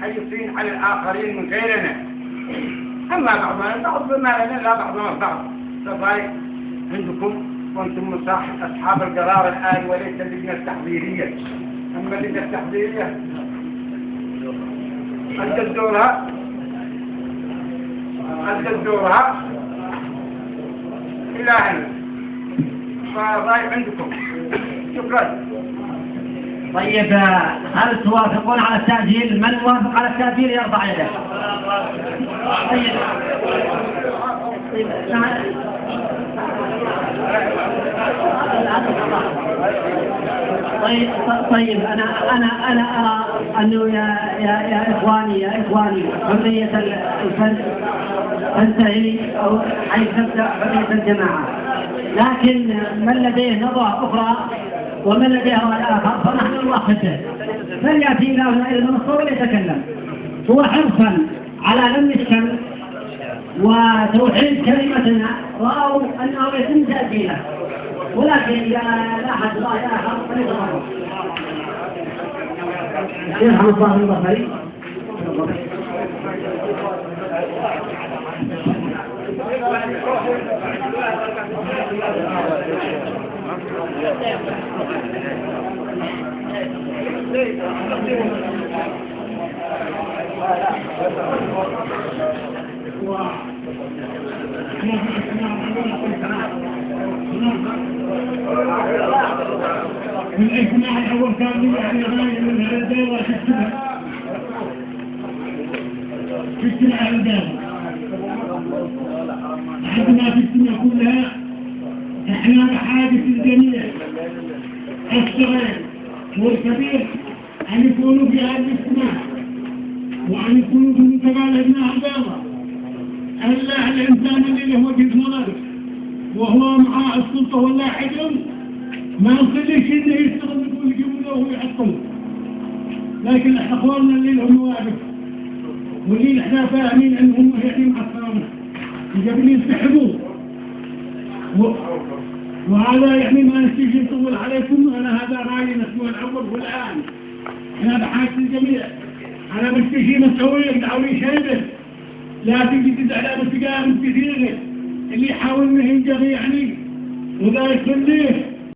حريصين على الآخرين من غيرنا. أما بعضنا بعض بما لنا لا بعضنا بعض. فضايق عندكم وأنتم أصحاب القرار الآن وليس اللجنة التحضيرية. أما اللجنة التحضيرية أدت دورها إلى هنا. فضايق عندكم. شكرا. طيب هل توافقون على التأجيل؟ من يوافق على التأجيل يرفع يده. طيب أنا أرى أنه يا إخواني حرية الفن تنتهي أو حيث تبدأ حرية الجماعة، لكن من لديه نظرة أخرى ومن لديه رأي آخر فنحن نوافقه، فليأتي إلى المنصة وليتكلم. هو حرصا على لم الشمس وتوحيد كلمتنا رأوا أنه يتم تأجيله، ولكن إذا لاحظ رأي آخر فليتفرق. يرحم الله البصري. الإجماع الأول كان يعني غاية من الدولة في اجتماع الدولة عندما في اجتماع كلها احنا بحاجة الجميع الصغير والكبير أن يكونوا في هذا الاجتماع وأن يكونوا في منطقة لأبناء الدولة. ألا الإنسان اللي له وجهة نظر وهو مع السلطة واللاحقين ما يصليش انه يشتغل يقول يجيبوا له ويحطوه، لكن اخواننا اللي لهم مواقف واللي احنا فاهمين انهم يعني معصرنا يجب ينسحبوا، وهذا يعني ما نستيجي نطول عليكم. انا هذا رايي نسوي الاول والان انا بحاجه الجميع. انا بستيجي مسؤوليه دعوي شيبه لا تجي تزعل بس كثيره اللي يحاول انه ينجغي يعني وذا يخليه